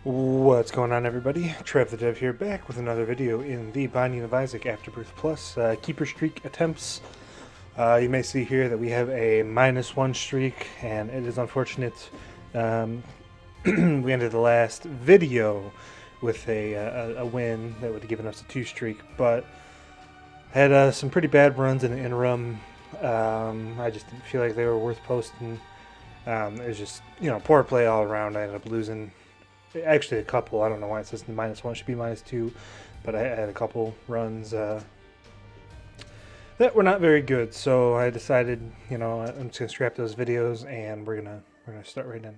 What's going on, everybody? Trev the Dev here, back with another video in the Binding of Isaac Afterbirth Plus Keeper Streak attempts. You may see here that we have a -1 streak, and it is unfortunate. We ended the last video with a win that would have given us a 2 streak, but had some pretty bad runs in the interim. I just didn't feel like they were worth posting. It was just, poor play all around. I ended up losing. Actually, a couple. I don't know why it says -1. It should be -2. But I had a couple runs that were not very good. So I decided, I'm just gonna scrap those videos and we're gonna start right in.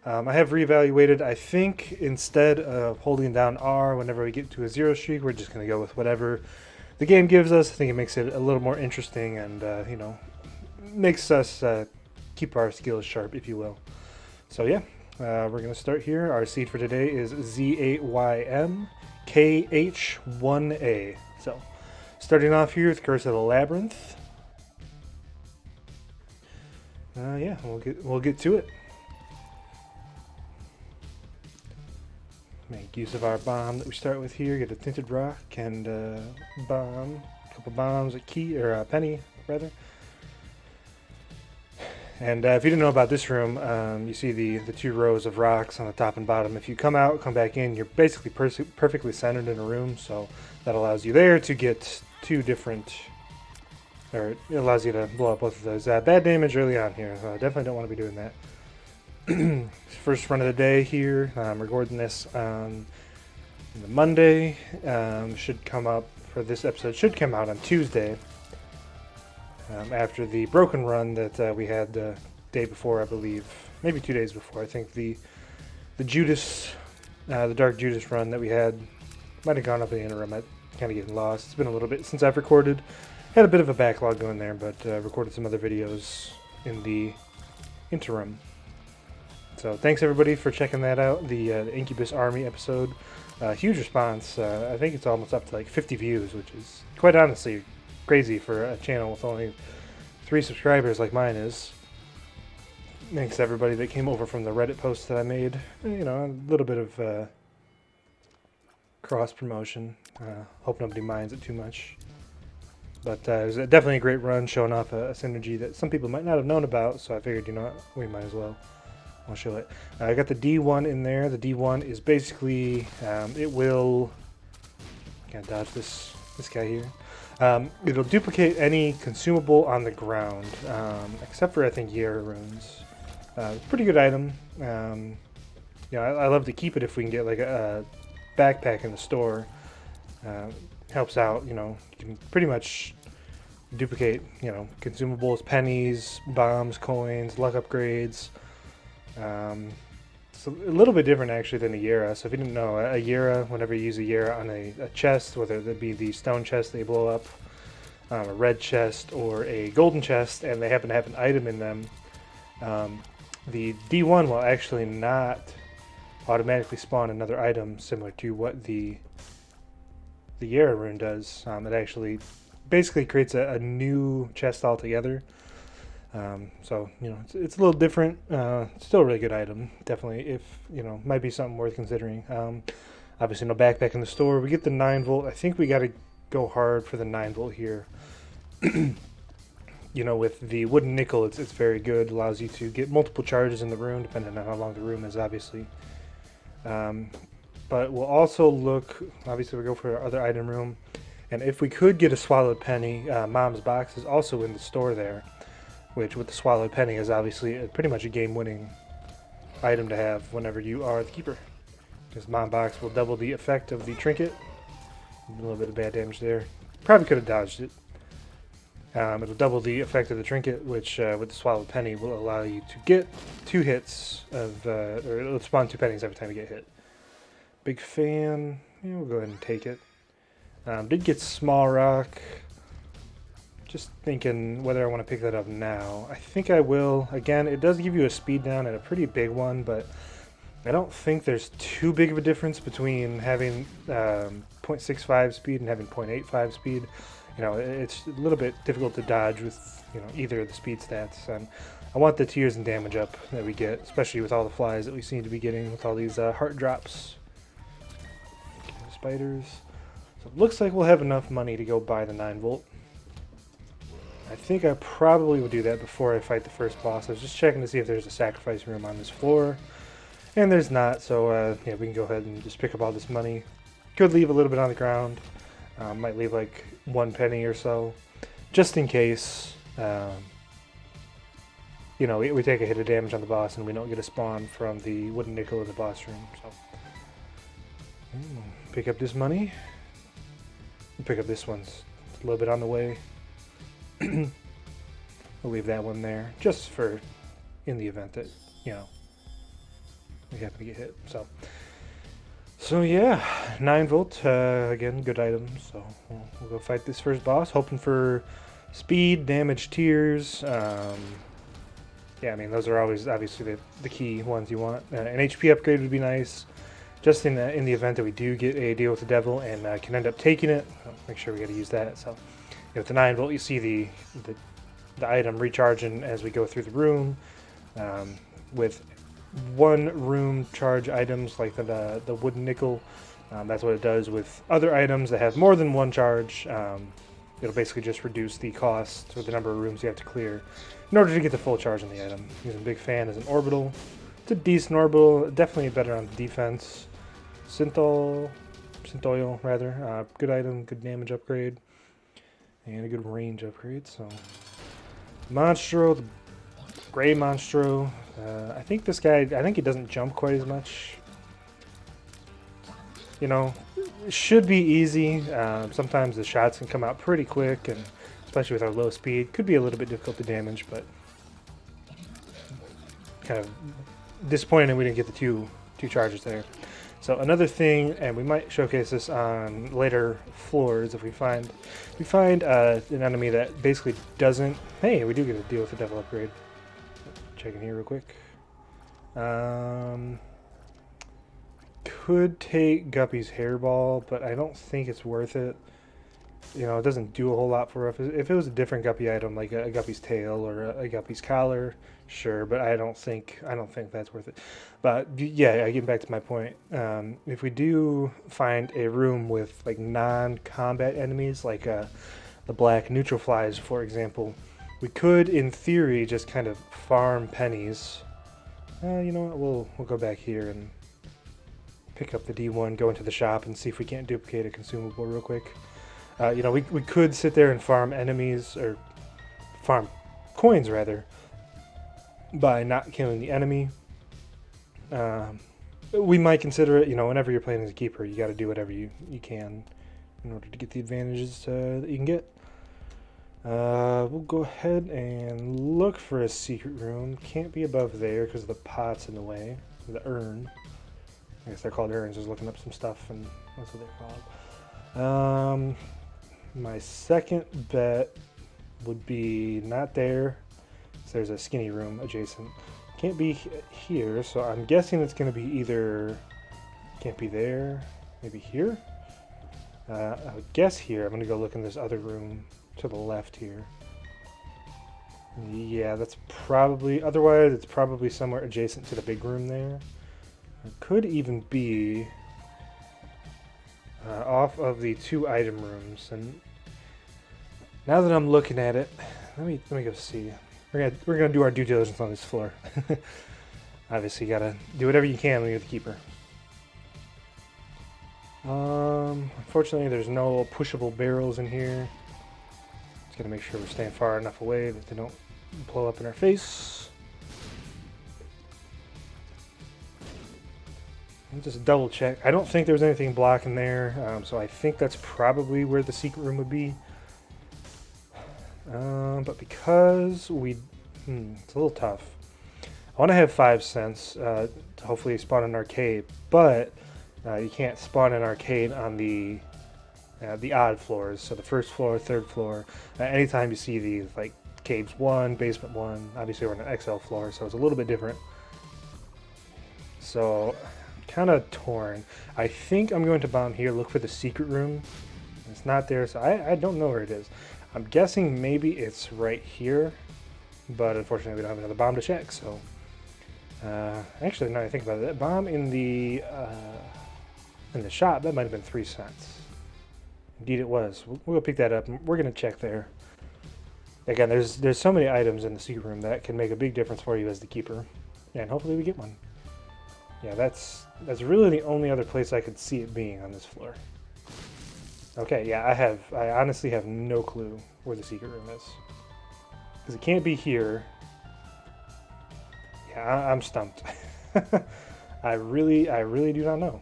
I have reevaluated. I think instead of holding down R whenever we get to a 0 streak, we're just gonna go with whatever the game gives us. I think it makes it a little more interesting and makes us keep our skills sharp, if you will. So yeah. We're going to start here. Our seed for today is Z8YMKH1A. So, starting off here with Curse of the Labyrinth. Yeah, we'll get to it. Make use of our bomb that we start with here. Get a tinted rock and bomb, a couple bombs, a key or a penny rather. And if you didn't know about this room, you see the 2 rows of rocks on the top and bottom. If you come out, come back in, you're basically perfectly centered in a room, so that allows you there to get 2 different, or it allows you to blow up both of those. Bad damage early on here, so I definitely don't want to be doing that. First run of the day here, recording this on the Monday, should come up for this episode, should come out on Tuesday. After the broken run that we had the day before, I believe, maybe 2 days before. I think the Judas, the Dark Judas run that we had might have gone up in the interim. I'm kind of getting lost. It's been a little bit since I've recorded. Had a bit of a backlog going there, but recorded some other videos in the interim. So thanks everybody for checking that out. The Incubus Army episode, huge response. I think it's almost up to like 50 views, which is quite honestly crazy for a channel with only 3 subscribers like mine is. Thanks to everybody that came over from the Reddit post that I made. A little bit of cross promotion. Hope nobody minds it too much. But it was definitely a great run, showing off a synergy that some people might not have known about. So I figured, we might as well. I'll show it. I got the D1 in there. The D1 is basically it will. Can't dodge this guy here. It'll duplicate any consumable on the ground, except for, I think, Yera runes. Pretty good item. I love to keep it if we can get like a backpack in the store. Helps out, you can pretty much duplicate, consumables, pennies, bombs, coins, luck upgrades. It's a little bit different actually than a Yera. So if you didn't know, a Yera, whenever you use a Yera on a chest, whether that be the stone chest they blow up, a red chest, or a golden chest, and they happen to have an item in them, the D1 will actually not automatically spawn another item similar to what the Yera rune does. It actually basically creates a new chest altogether. So it's a little different. Still a really good item, definitely. If might be something worth considering. Obviously no backpack in the store. We get the 9 volt. I think we got to go hard for the 9 volt here. With the wooden nickel, it's very good. Allows you to get multiple charges in the room, depending on how long the room is, obviously. But we'll also look. Obviously, we go for our other item room, and if we could get a swallowed penny, Mom's box is also in the store there. Which, with the swallowed penny, is obviously pretty much a game-winning item to have whenever you are the keeper. Because Mom Box will double the effect of the trinket. A little bit of bad damage there. Probably could have dodged it. It'll double the effect of the trinket, which with the swallowed penny will allow you to get 2 hits of, or it'll spawn 2 pennies every time you get hit. Big fan. Yeah, we'll go ahead and take it. Did get small rock. Just thinking whether I want to pick that up now. I think I will. Again, it does give you a speed down and a pretty big one, but I don't think there's too big of a difference between having 0.65 speed and having 0.85 speed. It's a little bit difficult to dodge with either of the speed stats. I want the tiers and damage up that we get, especially with all the flies that we seem to be getting with all these heart drops. Okay, spiders. So it looks like we'll have enough money to go buy the 9-volt. I think I probably would do that before I fight the first boss. I was just checking to see if there's a sacrifice room on this floor. And there's not, so yeah, we can go ahead and just pick up all this money. Could leave a little bit on the ground. Might leave like 1 penny or so, just in case, you know, we take a hit of damage on the boss and we don't get a spawn from the wooden nickel in the boss room. So, pick up this money. Pick up this one. It's a little bit on the way. We'll leave that one there, just for in the event that, you know, we happen to get hit. So yeah, 9-volt, again, good item. So we'll go fight this first boss, hoping for speed, damage, tiers. Yeah, I mean, those are always obviously the key ones you want. An HP upgrade would be nice, just in the event that we do get a deal with the devil and can end up taking it. Make sure we got to use that. So with the 9-volt, you see the item recharging as we go through the room. With 1 room charge items like the wooden nickel, that's what it does. With other items that have more than 1 charge, it'll basically just reduce the cost or the number of rooms you have to clear in order to get the full charge on the item. Using Big Fan as an orbital. It's a decent orbital, definitely better on defense. Synthol rather, good item, good damage upgrade, and a good range upgrade. So Monstro, the Gray Monstro. I think this guy, I think he doesn't jump quite as much. You know, it should be easy. Sometimes the shots can come out pretty quick, and especially with our low speed, could be a little bit difficult to damage, but kind of disappointing we didn't get the two charges there. So another thing, and we might showcase this on later floors if we find an enemy that basically doesn't. Hey, we do get to deal with the devil upgrade. Checking here real quick. Could take Guppy's hairball, but I don't think it's worth it. You know, it doesn't do a whole lot for us. If it was a different Guppy item, like a Guppy's tail or a Guppy's collar, sure, but I don't think that's worth it. But yeah, getting back to my point, if we do find a room with like non-combat enemies, like the black neutral flies, for example, we could, in theory, just kind of farm pennies. You know what? We'll go back here and pick up the D1, go into the shop, and see if we can't duplicate a consumable real quick. You know, we could sit there and farm enemies, or farm coins rather, by not killing the enemy. We might consider it. You know, whenever you're playing as a keeper, you got to do whatever you can in order to get the advantages that you can get. We'll go ahead and look for a secret room. Can't be above there because the pot's in the way. The urn. I guess they're called urns. I was looking up some stuff, and that's what they're called. My second bet would be not there. So there's a skinny room adjacent. Can't be here, so I'm guessing it's going to be either. Can't be there. Maybe here. I would guess here. I'm going to go look in this other room to the left here. Yeah, that's probably. Otherwise, it's probably somewhere adjacent to the big room there. It could even be off of the 2 item rooms. And now that I'm looking at it, let me go see. We're gonna do our due diligence on this floor. Obviously, you gotta do whatever you can when you're the keeper. Unfortunately, there's no pushable barrels in here. Just gotta make sure we're staying far enough away that they don't blow up in our face. I'll just double check. I don't think there's anything blocking there, so I think that's probably where the secret room would be. But because it's a little tough. I want to have 5 cents to hopefully spawn an arcade, but you can't spawn an arcade on the odd floors. So the first floor, third floor. Anytime you see these, like caves 1, basement 1. Obviously we're on an XL floor, so it's a little bit different. So kind of torn. I think I'm going to bomb here, look for the secret room. It's not there, so I don't know where it is. I'm guessing maybe it's right here, but unfortunately we don't have another bomb to check. So actually, now I think about it, that bomb in the shop, that might have been 3 cents. Indeed, it was. We'll go pick that up. We're gonna check there. Again, there's so many items in the secret room that can make a big difference for you as the keeper, and hopefully we get one. Yeah, that's really the only other place I could see it being on this floor. Okay, yeah, I honestly have no clue where the secret room is, because it can't be here. Yeah, I'm stumped. I really do not know.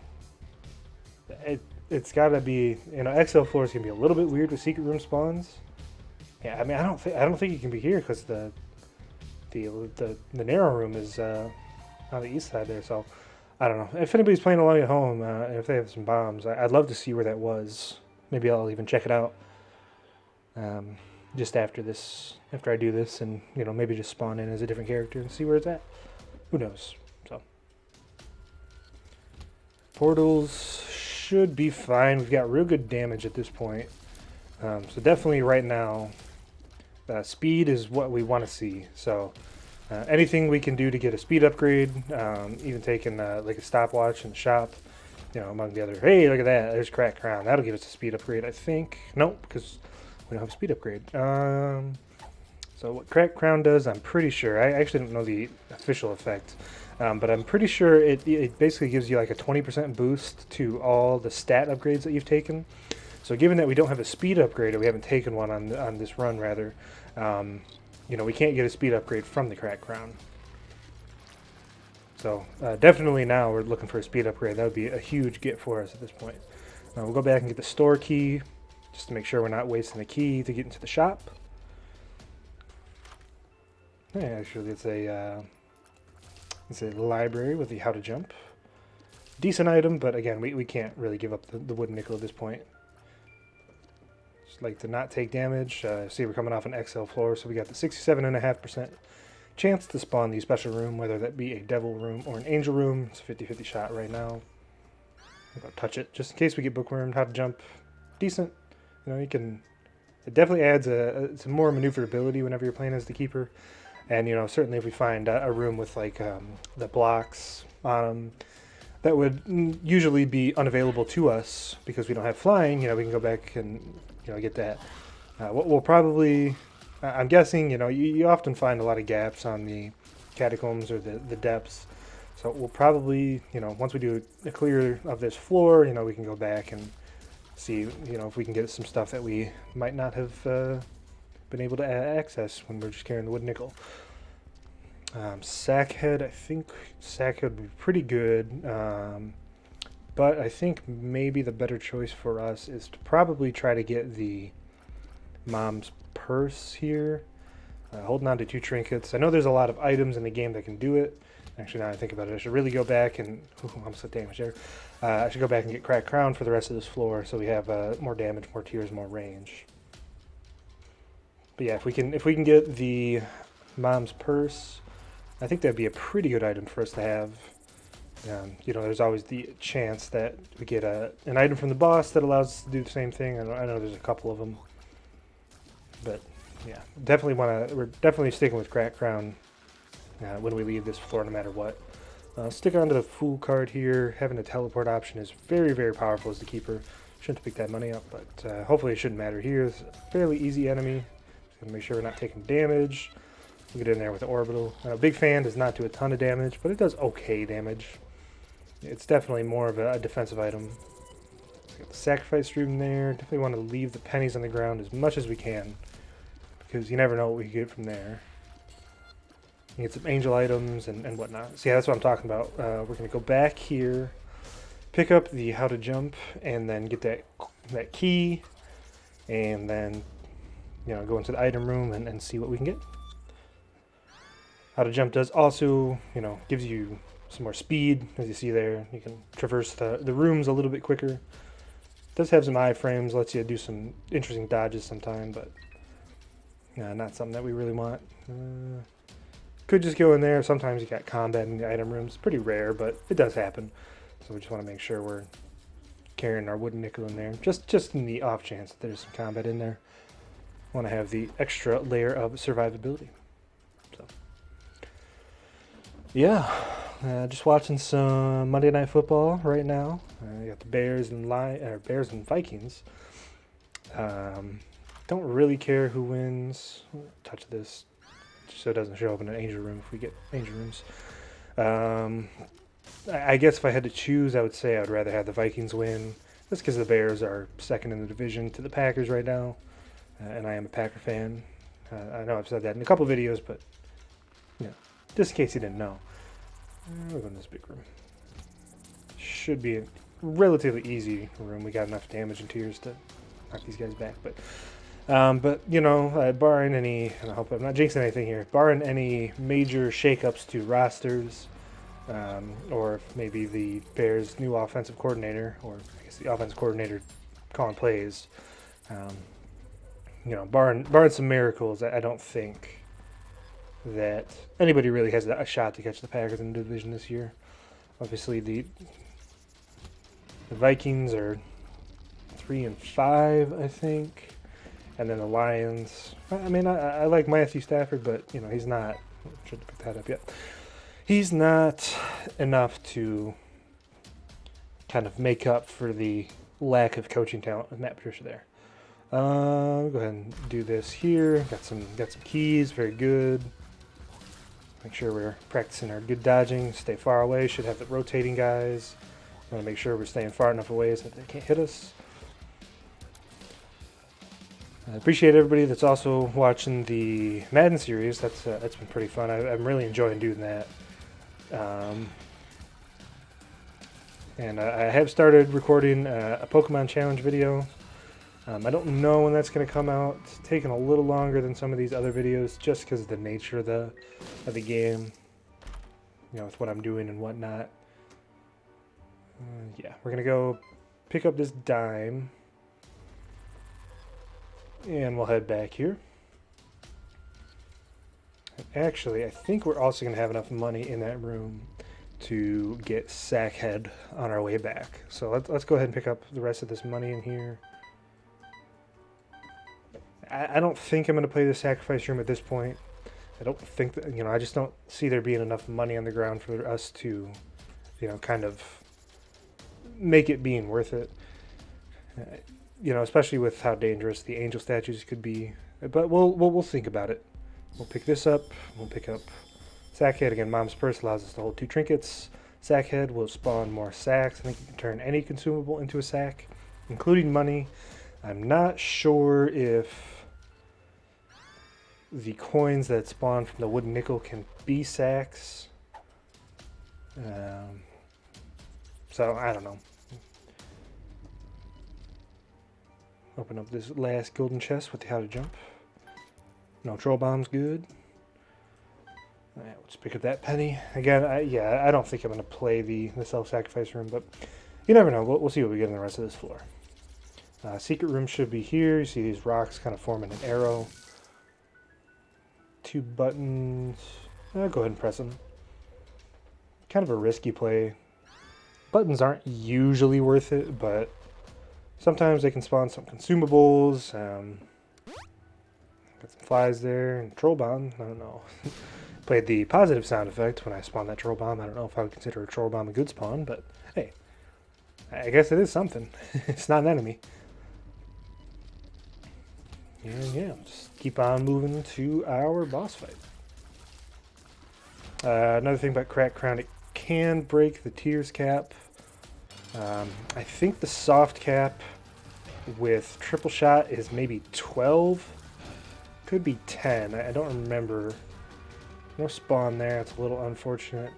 It's got to be, you know, XL floors can be a little bit weird with secret room spawns. Yeah, I mean, I don't think it can be here because the narrow room is on the east side there. So I don't know if anybody's playing along at home. If they have some bombs, I'd love to see where that was. Maybe I'll even check it out just after I do this, and you know, maybe just spawn in as a different character and see where it's at. Who knows? So portals should be fine. We've got real good damage at this point. So definitely right now, speed is what we want to see. So anything we can do to get a speed upgrade, even taking like a stopwatch in the shop, you know, among the other. Hey, look at that. There's Crack Crown. That'll give us a speed upgrade, I think. Nope, because we don't have a speed upgrade. So what Crack Crown does, I'm pretty sure. I actually don't know the official effect. But I'm pretty sure it basically gives you like a 20% boost to all the stat upgrades that you've taken. So given that we don't have a speed upgrade, or we haven't taken one on this run rather, you know, we can't get a speed upgrade from the Crack Crown. So definitely now we're looking for a speed upgrade. That would be a huge get for us at this point. We'll go back and get the store key, just to make sure we're not wasting the key to get into the shop. Yeah, actually, it's a library with the how to jump. Decent item, but again, we can't really give up the wooden nickel at this point. Just like to not take damage. See, we're coming off an XL floor, so we got the 67.5% chance to spawn the special room, whether that be a devil room or an angel room. It's a 50-50 shot right now. I'm gonna touch it just in case we get bookwormed. How to jump, decent. You know, you can. It definitely adds some more maneuverability whenever you're playing as the keeper. And, you know, certainly if we find a room with, like, the blocks on them that would usually be unavailable to us because we don't have flying, you know, we can go back and, you know, get that. We'll probably, I'm guessing, you know, you often find a lot of gaps on the catacombs or the depths. So we'll probably, you know, once we do a clear of this floor, you know, we can go back and see, you know, if we can get some stuff that we might not have been able to access when we're just carrying the wood nickel. Sackhead, I think Sackhead would be pretty good, but I think maybe the better choice for us is to probably try to get the mom's purse here. Holding on to 2 trinkets. I know there's a lot of items in the game that can do it. Actually, now I think about it, I should really go back and I'm so damaged there. I should go back and get Cracked Crown for the rest of this floor, so we have more damage, more tiers, more range. But yeah, if we can get the mom's purse, I think that'd be a pretty good item for us to have. You know, there's always the chance that we get an item from the boss that allows us to do the same thing. I know there's a couple of them, but yeah, we're definitely sticking with Cracked Crown when we leave this floor, no matter what. Stick on to the Fool card here. Having a teleport option is very, very powerful as the keeper. Shouldn't pick that money up, but hopefully it shouldn't matter here. It's a fairly easy enemy. Just gonna make sure we're not taking damage. We'll get in there with the orbital. Big Fan does not do a ton of damage, but it does okay damage. It's definitely more of a defensive item. Got the sacrifice room there. Definitely want to leave the pennies on the ground as much as we can, because you never know what we can get from there. You get some angel items and whatnot. So yeah, that's what I'm talking about. We're going to go back here, pick up the how to jump, and then get that key, and then, you know, go into the item room and see what we can get. How to jump does also, you know, gives you some more speed, as you see there. You can traverse the rooms a little bit quicker. It does have some iframes, lets you do some interesting dodges sometime, but not something that we really want. Could just go in there. Sometimes you got combat in the item rooms. Pretty rare, but it does happen. So we just want to make sure we're carrying our wooden nickel in there, just in the off chance that there's some combat in there. Want to have the extra layer of survivability. Yeah, just watching some Monday Night Football right now. You got the Bears and Vikings. Um, don't really care who wins. Touch this just so it doesn't show up in an angel room if we get angel rooms. I guess if I had to choose, I would say I would rather have the Vikings win. That's because the Bears are second in the division to the Packers right now, and I am a Packer fan. I know I've said that in a couple videos, but just in case you didn't know. We'll go in this big room. Should be a relatively easy room. We got enough damage and tears to knock these guys back, but barring any, and I hope I'm not jinxing anything here, barring any major shakeups to rosters, or if maybe the Bears' new offensive coordinator, or I guess the offensive coordinator calling plays, barring some miracles, I don't think that anybody really has a shot to catch the Packers in the division this year. Obviously, the Vikings are 3-5, I think, and then the Lions. I mean, I like Matthew Stafford, but he's not. Should have picked that up yet. He's not enough to kind of make up for the lack of coaching talent with Matt Patricia there. Go ahead and do this here. Got some keys. Very good. Make sure we're practicing our good dodging. Stay far away. Should have the rotating guys. Want to make sure we're staying far enough away so that they can't hit us. I appreciate everybody that's also watching the Madden series. That's been pretty fun. I'm really enjoying doing that. And I have started recording a Pokemon Challenge video. I don't know when that's going to come out. It's taking a little longer than some of these other videos just because of the nature of the game. With what I'm doing and whatnot. Yeah, we're going to go pick up this dime. And we'll head back here. Actually, I think we're also going to have enough money in that room to get Sackhead on our way back. So let's go ahead and pick up the rest of this money in here. I don't think I'm going to play the sacrifice room at this point. I don't think that, I just don't see there being enough money on the ground for us to, kind of make it being worth it. Especially with how dangerous the angel statues could be. But we'll think about it. We'll pick this up. We'll pick up Sackhead. Again, Mom's Purse allows us to hold 2 trinkets. Sackhead will spawn more sacks. I think you can turn any consumable into a sack, including money. I'm not sure if the coins that spawn from the wooden nickel can be sacks. So, I don't know. Open up this last golden chest with the how to jump. No troll bomb's good. Alright, let's pick up that penny. Again, I don't think I'm going to play the self-sacrifice room, but you never know. We'll see what we get in the rest of this floor. Secret room should be here. You see these rocks kind of forming an arrow. 2 buttons. Go ahead and press them. Kind of a risky play. Buttons aren't usually worth it, but sometimes they can spawn some consumables. Got some flies there and troll bomb. I don't know. Played the positive sound effect when I spawned that troll bomb. I don't know if I would consider a troll bomb a good spawn, but hey, I guess it is something. It's not an enemy. And yeah, just keep on moving to our boss fight. Another thing about Cracked Crown, it can break the tears cap. I think the soft cap with triple shot is maybe 12. Could be 10. I don't remember. No spawn there. It's a little unfortunate.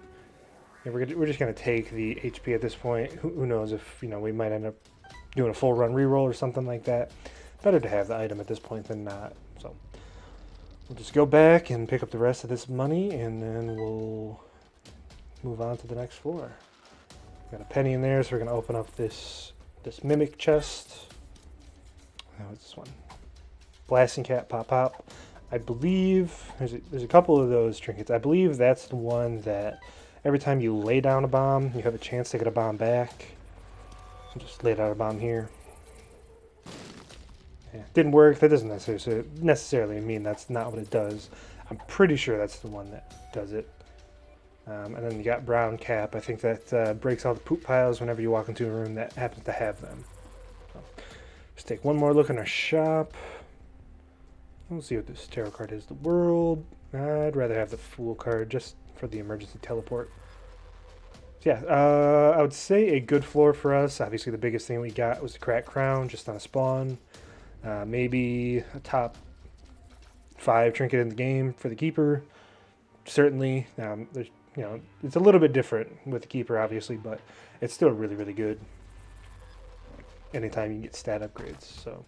Yeah, we're just going to take the HP at this point. Who knows if we might end up doing a full run reroll or something like that. Better to have the item at this point than not. So we'll just go back and pick up the rest of this money, and then we'll move on to the next floor. Got a penny in there, so we're going to open up this mimic chest. What's this one? Blasting Cat Pop. I believe there's a couple of those trinkets. I believe that's the one that every time you lay down a bomb, you have a chance to get a bomb back. So just lay down a bomb here. Yeah, didn't work. That doesn't necessarily mean that's not what it does. I'm pretty sure that's the one that does it. And then you got brown cap. I think that breaks all the poop piles whenever you walk into a room that happens to have them. So, let's take one more look in our shop. We'll see what this tarot card is. The World. I'd rather have the Fool card just for the emergency teleport. So yeah, I would say a good floor for us. Obviously the biggest thing we got was the Cracked Crown just on a spawn. Maybe a top 5 trinket in the game for the Keeper. Certainly, there's, you know, it's a little bit different with the Keeper obviously, but it's still really, really good. Anytime you can get stat upgrades. So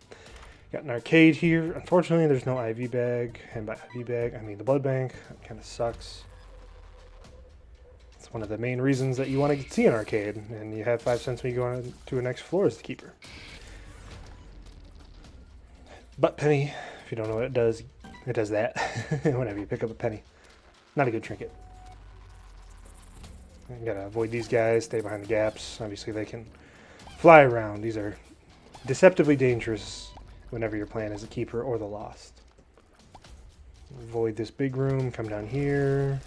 got an arcade here. Unfortunately, there's no IV bag, and by IV bag, I mean the blood bank. That kind of sucks. It's one of the main reasons that you want to see an arcade, and you have 5 cents when you go on to a next floor as the Keeper. Butt penny, if you don't know what it does that whenever you pick up a penny. Not a good trinket. You gotta avoid these guys, stay behind the gaps. Obviously they can fly around. These are deceptively dangerous whenever you're playing as a Keeper or the Lost. Avoid this big room, come down here.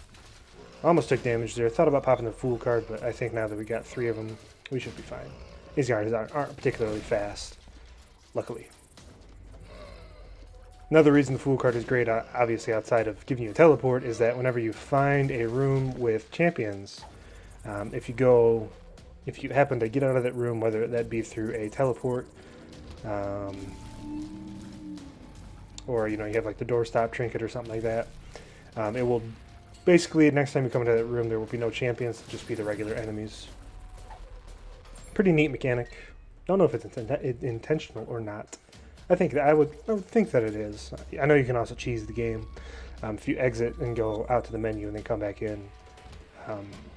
Almost took damage there. Thought about popping the Fool card, but I think now that we got 3 of them, we should be fine. These guys aren't particularly fast, luckily. Another reason the Fool card is great, obviously outside of giving you a teleport, is that whenever you find a room with champions, if you happen to get out of that room, whether that be through a teleport, or you have like the doorstop trinket or something like that, it will basically, next time you come into that room, there will be no champions, it'll just be the regular enemies. Pretty neat mechanic. Don't know if it's intentional or not. I would think that it is. I know you can also cheese the game. If you exit and go out to the menu and then come back in,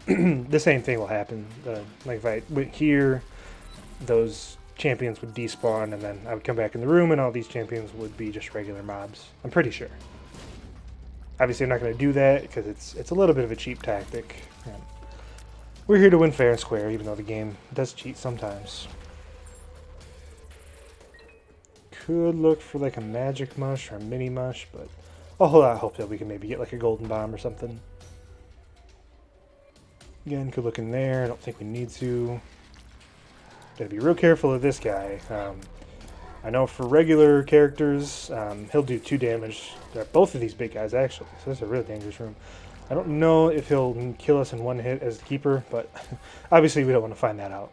the same thing will happen. Like if I went here, those champions would despawn, and then I would come back in the room, and all these champions would be just regular mobs. I'm pretty sure. Obviously, I'm not going to do that because it's a little bit of a cheap tactic. And we're here to win fair and square, even though the game does cheat sometimes. Could look for like a magic mush or a mini mush, but I hope that we can maybe get like a golden bomb or something. Again, could look in there. I don't think we need to. Gotta be real careful of this guy. I know for regular characters, he'll do 2 damage. They're both of these big guys actually, so this is a really dangerous room. I don't know if he'll kill us in 1 hit as the Keeper, but obviously we don't want to find that out.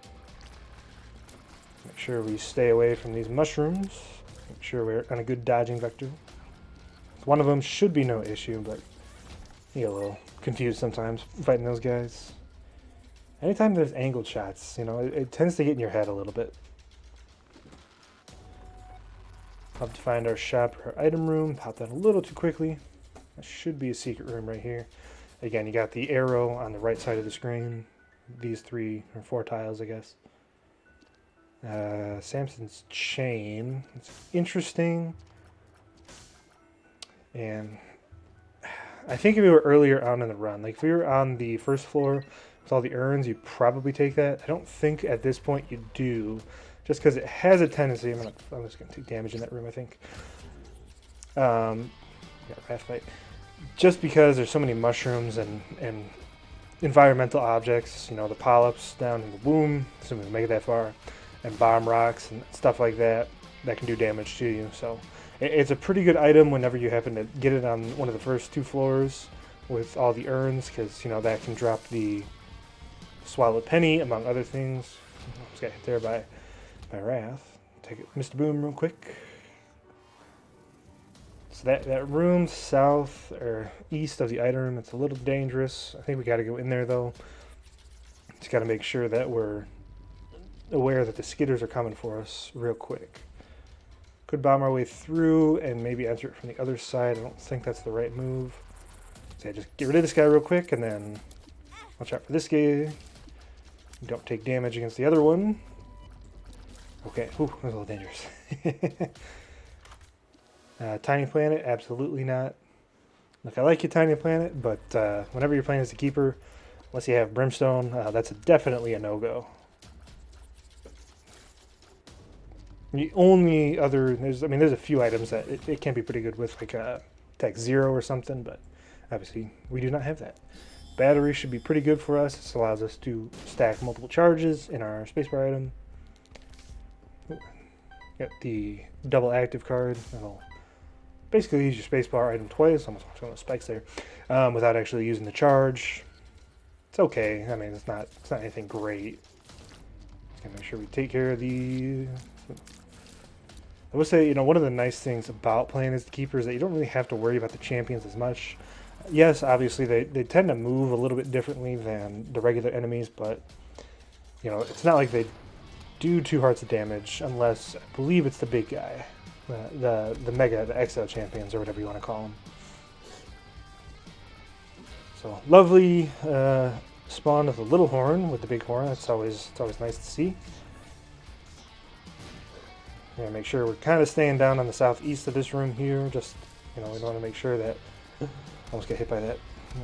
Make sure we stay away from these mushrooms. Make sure we're on a good dodging vector. One of them should be no issue, but you get a little confused sometimes fighting those guys. Anytime there's angled shots, it tends to get in your head a little bit. Have to find our shop or our item room. Pop that a little too quickly. That should be a secret room right here. Again, you got the arrow on the right side of the screen. These 3 or 4 tiles, I guess. Samson's chain. It's interesting. And I think if we were earlier on in the run, like if we were on the first floor with all the urns, you'd probably take that. I don't think at this point you do, just because it has a tendency. I'm just going to take damage in that room, I think. Got Wrathbite. Just because there's so many mushrooms and environmental objects, the polyps down in the womb, assuming we make it that far, and bomb rocks and stuff like that can do damage to you. So it's a pretty good item whenever you happen to get it on one of the first 2 floors with all the urns, because that can drop the swallowed penny among other things. Just got hit there by Wrath. Take it, Mr. Boom, real quick. So that room south or east of the item room, it's a little dangerous. I think we got to go in there though. Just got to make sure that we're aware that the skidders are coming for us real quick. Could bomb our way through and maybe enter it from the other side. I don't think that's the right move. So yeah, just get rid of this guy real quick and then watch out for this guy. Don't take damage against the other one. Okay, that was a little dangerous. Tiny Planet, absolutely not. Look, I like you, Tiny Planet, but whenever you're playing as a Keeper, unless you have Brimstone, that's definitely a no-go. The only other, there's a few items that it can be pretty good with, like Tech 0 or something, but obviously we do not have that. battery should be pretty good for us. This allows us to stack multiple charges in our spacebar item. Got the double active card. That'll basically use your spacebar item twice. Almost one of those spikes there, without actually using the charge. It's okay. I mean, it's not anything great. Just gotta make sure we take care of the. I would say, one of the nice things about playing as the keeper is that you don't really have to worry about the champions as much. Yes, obviously they tend to move a little bit differently than the regular enemies, but it's not like they do 2 hearts of damage unless I believe it's the big guy, the Mega, the XL champions, or whatever you want to call them. So lovely spawn of the little horn with the big horn. It's always nice to see. Yeah, make sure we're kind of staying down on the southeast of this room here. Just we want to make sure that almost get hit by that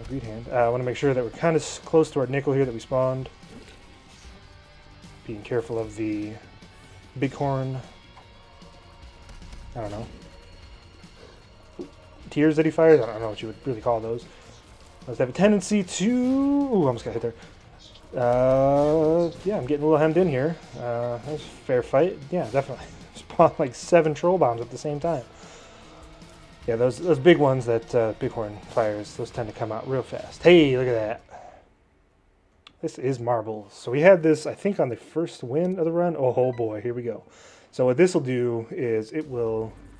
greed hand. I want to make sure that we're kind of close to our nickel here that we spawned. Being careful of the big horn. I don't know. Tears that he fires? I don't know what you would really call those. Those have a tendency to... Ooh, almost got hit there. Yeah, I'm getting a little hemmed in here. That was a fair fight. Yeah, definitely. Spawned like 7 troll bombs at the same time. Yeah, those big ones that Bighorn fires, those tend to come out real fast. Hey, look at that. This is marbles. So we had this, I think, on the first win of the run. Oh boy, here we go. So what this will do is it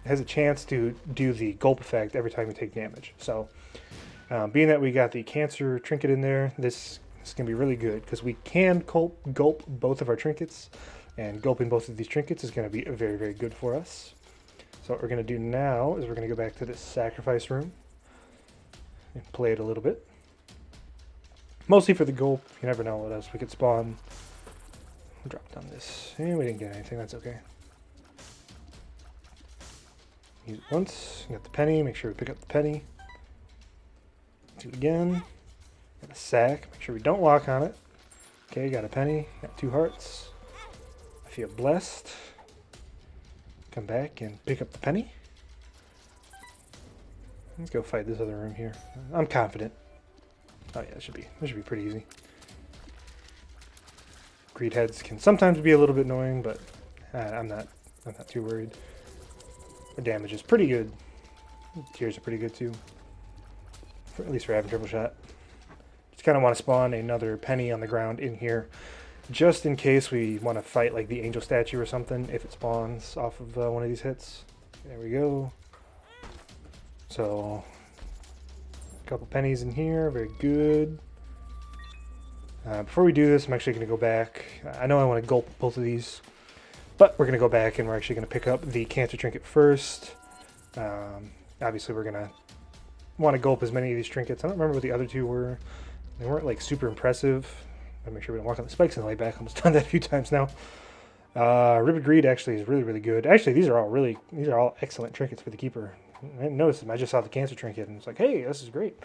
has a chance to do the gulp effect every time you take damage. So being that we got the cancer trinket in there, this is going to be really good because we can gulp both of our trinkets, and gulping both of these trinkets is going to be very, very good for us. So what we're going to do now is we're going to go back to this sacrifice room and play it a little bit. Mostly for the gulp. You never know what else we could spawn. Drop down this. And we didn't get anything. That's okay. Use it once. Got the penny. Make sure we pick up the penny. Do it again. Got a sack. Make sure we don't walk on it. Okay, got a penny. Got 2 hearts. I feel blessed. Come back and pick up the penny. Let's go fight this other room here. I'm confident. Oh yeah, this should be pretty easy. Greed heads can sometimes be a little bit annoying, but I'm not too worried. The damage is pretty good. Tears are pretty good too. At least for having triple shot. Just kind of want to spawn another penny on the ground in here, just in case we want to fight like the angel statue or something, if it spawns off of one of these hits. There we go. So, a couple pennies in here, very good. Before we do this, I'm actually going to go back. I know I want to gulp both of these, but we're going to go back and we're actually going to pick up the cancer trinket first. Obviously, we're going to want to gulp as many of these trinkets. I don't remember what the other 2 were. They weren't like super impressive. Gotta make sure we don't walk on the spikes on the way back. Almost done that a few times now. Ribbit Greed actually is really, really good. Actually, these are all excellent trinkets for the keeper. I didn't notice them. I just saw the cancer trinket and it's like, hey, this is great.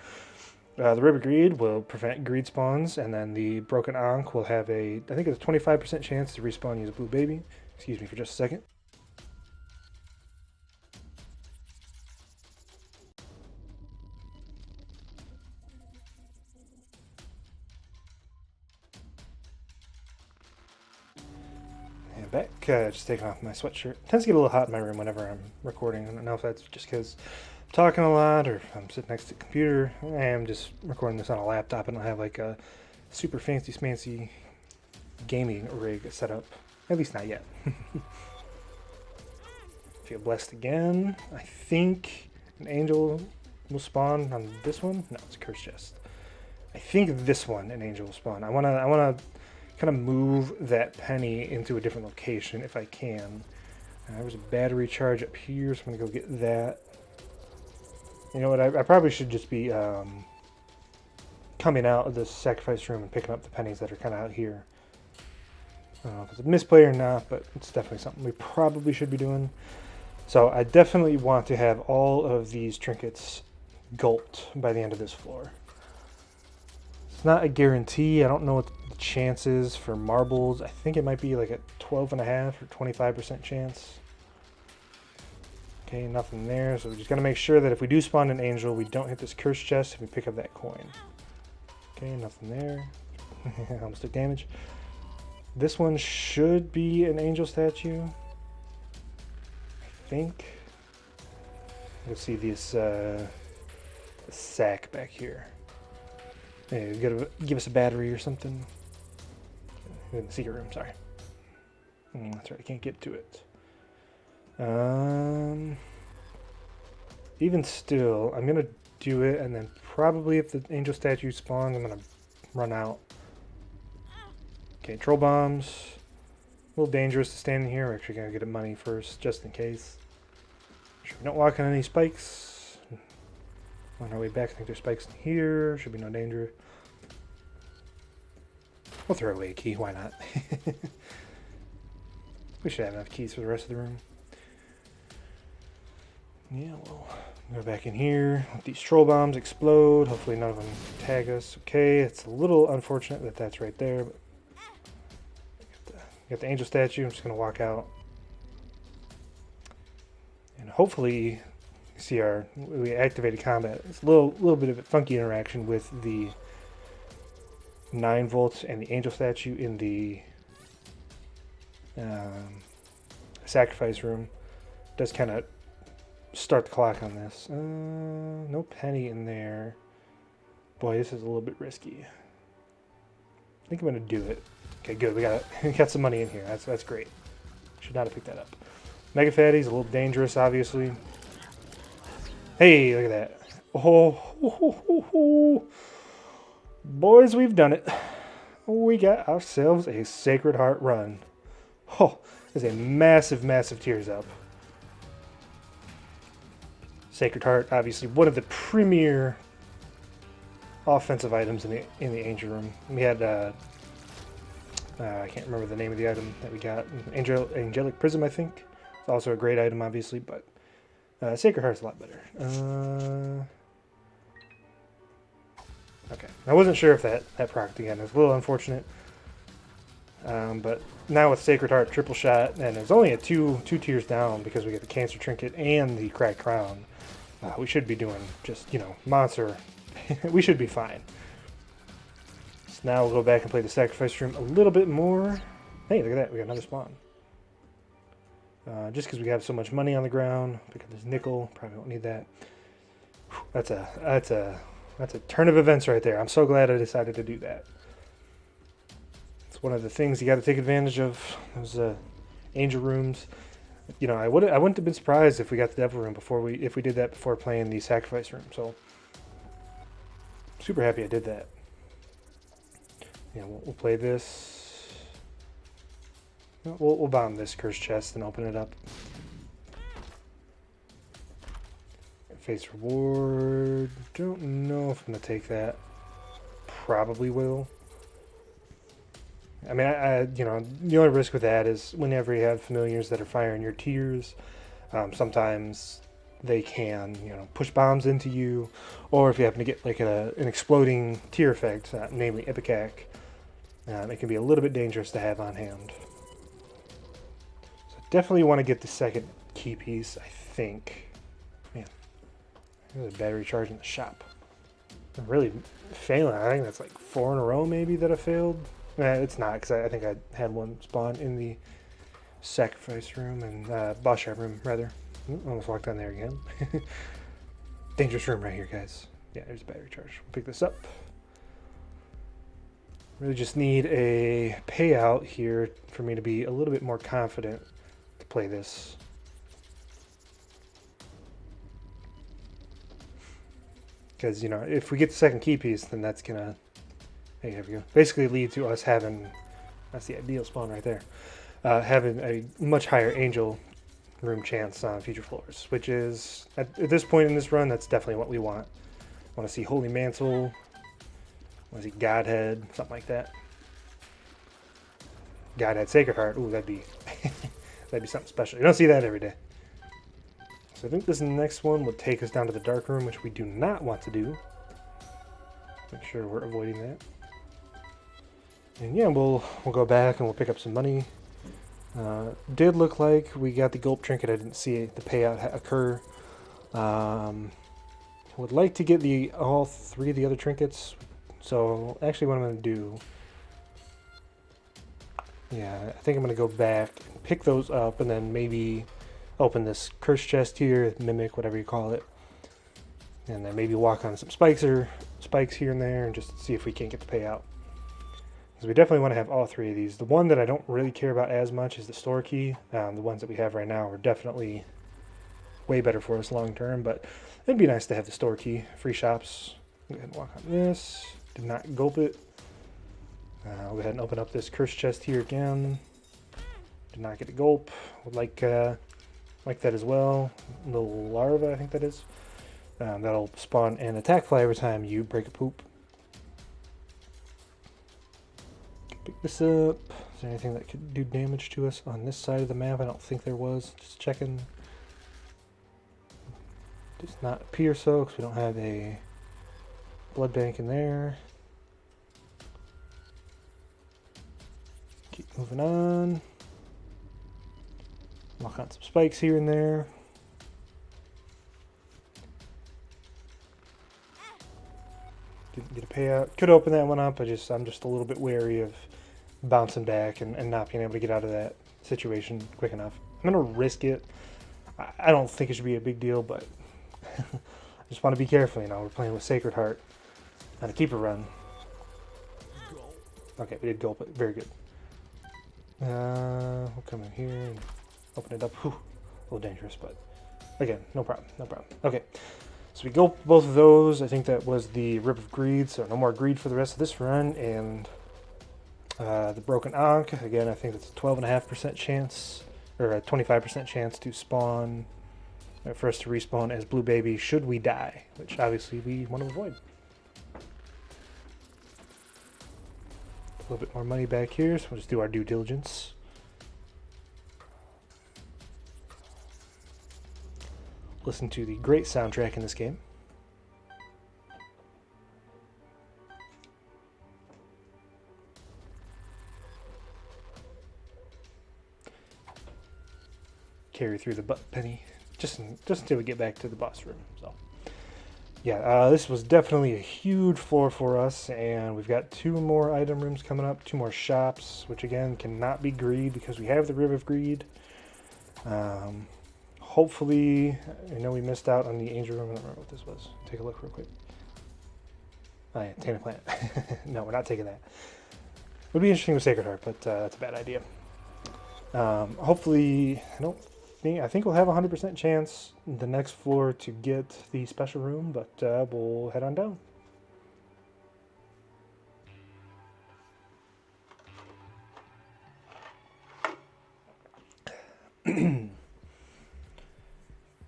The Ribbit Greed will prevent greed spawns, and then the Broken Ankh will have I think it's a 25% chance to respawn and use a blue baby. Excuse me for just a second. Back, just taking off my sweatshirt. It tends to get a little hot in my room whenever I'm recording. I don't know if that's just because I'm talking a lot or if I'm sitting next to the computer. I am just recording this on a laptop and I have like a super fancy smancy gaming rig set up. At least not yet. Feel blessed again. I think an angel will spawn on this one. No, it's a curse chest. I think this one an angel will spawn. I wanna kind of move that penny into a different location if I can. There's a battery charge up here, so I'm going to go get that. You know what, I probably should just be coming out of this sacrifice room and picking up the pennies that are kind of out here. I don't know if it's a misplay or not, but it's definitely something we probably should be doing. So I definitely want to have all of these trinkets gulped by the end of this floor. It's not a guarantee. I don't know what the chances for marbles. I think it might be like a 12.5 or 25% chance. Okay, nothing there. So we're just going to make sure that if we do spawn an angel, we don't hit this curse chest if we pick up that coin. Okay, nothing there. Almost took damage. This one should be an angel statue, I think. Let's see this sack back here. Hey, you gotta give us a battery or something. In the secret room, sorry. That's right, I can't get to it. Even still, I'm gonna do it, and then probably if the angel statue spawns, I'm gonna run out. Okay, troll bombs. A little dangerous to stand in here. We're actually gonna get money first, just in case. Make sure we don't walk on any spikes. On our way back, I think there's spikes in here. Should be no danger. We'll throw away a key, why not? We should have enough keys for the rest of the room. Yeah, we'll go back in here. Let these troll bombs explode. Hopefully none of them tag us. Okay, it's a little unfortunate that that's right there. But got the angel statue. I'm just going to walk out. And hopefully, you see we activated combat. It's a little bit of a funky interaction with the 9 volts and the angel statue in the sacrifice room. It does kind of start the clock on this. No penny in there. Boy, this is a little bit risky. I think I'm gonna do it. Okay, good. We got some money in here. That's great. Should not have picked that up. Mega Fatty's a little dangerous, obviously. Hey, look at that. Oh, boys, we've done it. We got ourselves a Sacred Heart run. Oh, there's a massive, massive tears up. Sacred Heart, obviously one of the premier offensive items in the Angel Room. We had I can't remember the name of the item that we got. Angelic Prism, I think. It's also a great item, obviously, but Sacred Heart's a lot better. Okay, I wasn't sure if that procced again. It's a little unfortunate, but now with Sacred Heart triple shot, and it's only at two tiers down because we get the Cancer Trinket and the Cracked Crown. We should be doing just, monster. We should be fine. So now we'll go back and play the Sacrifice Room a little bit more. Hey, look at that. We got another spawn. Just because we have so much money on the ground. Pick up this nickel. Probably won't need that. That's a turn of events right there. I'm so glad I decided to do that. It's one of the things you got to take advantage of. Those angel rooms. I wouldn't have been surprised if we got the Devil Room if we did that before playing the Sacrifice Room. So super happy I did that. Yeah, we'll play this. We'll bomb this cursed chest and open it up. Face reward. Don't know if I'm gonna take that. Probably will. I mean, the only risk with that is whenever you have familiars that are firing your tiers, sometimes they can, push bombs into you, or if you happen to get like an exploding tier effect, namely Ipecac, it can be a little bit dangerous to have on hand. So definitely want to get the second key piece, I think. Man, there's a battery charge in the shop. I'm really failing. I think that's like 4 in a row maybe that I failed. It's not, because I think I had one spawn in the Sacrifice Room and Boss Shop Room, rather. Almost walked down there again. Dangerous room right here, guys. Yeah, there's a battery charge. We'll pick this up. Really just need a payout here for me to be a little bit more confident to play this. Because, if we get the second key piece, then that's going to... Hey, here we go. Basically lead to us having... That's the ideal spawn right there. Having a much higher Angel Room chance on future floors. Which is, at this point in this run, that's definitely what we want. Want to see Holy Mantle. Want to see Godhead. Something like that. Godhead Sacred Heart. Ooh, that'd be... that'd be something special. You don't see that every day. So I think this next one will take us down to the Dark Room, which we do not want to do. Make sure we're avoiding that. And yeah, we'll go back and we'll pick up some money. Did look like we got the Gulp Trinket. I didn't see the payout occur. Would like to get all 3 of the other trinkets. So actually what I'm going to do, yeah, I think I'm going to go back, pick those up, and then maybe open this curse chest here, mimic, whatever you call it. And then maybe walk on some spikes here and there and just see if we can't get the payout. Because we definitely want to have all three of these. The one that I don't really care about as much is the store key. The ones that we have right now are definitely way better for us long term, but it'd be nice to have the store key. Free shops. Go ahead and walk on this. Did not gulp it. I'll go ahead and open up this curse chest here again. Did not get a gulp. Would like that as well. Little larva, I think that is. That'll spawn an attack fly every time you break a poop. Pick this up. Is there anything that could do damage to us on this side of the map? I don't think there was. Just checking. Does not appear so because we don't have a blood bank in there. Keep moving on. Walk on some spikes here and there. Didn't get a payout. Could open that one up. I'm just a little bit wary of bouncing back and not being able to get out of that situation quick enough. I'm gonna risk it. I don't think it should be a big deal, but I just want to be careful. You know, we're playing with Sacred Heart on a keeper run. Okay, we did gulp it. Very good. We'll come in here and open it up. Whew, a little dangerous, but again, no problem. No problem. Okay. So we gulped both of those. I think that was the Rip of Greed, so no more greed for the rest of this run. And the Broken Ankh, again, I think that's a 12.5% chance, or a 25% chance to spawn, for us to respawn as Blue Baby should we die, which obviously we want to avoid. A little bit more money back here, so we'll just do our due diligence. Listen to the great soundtrack in this game. Carry through the butt penny just until we get back to the boss room. So yeah, this was definitely a huge floor for us, and we've got 2 more item rooms coming up, 2 more shops, which again cannot be greed because we have the River of Greed. Hopefully, I know we missed out on the angel room. I don't remember what this was. Take a look real quick. Oh yeah, Tame a Plant. No, we're not taking that. Would be interesting with Sacred Heart, but that's a bad idea. Hopefully, I think we'll have a 100% chance the next floor to get the special room, but we'll head on down.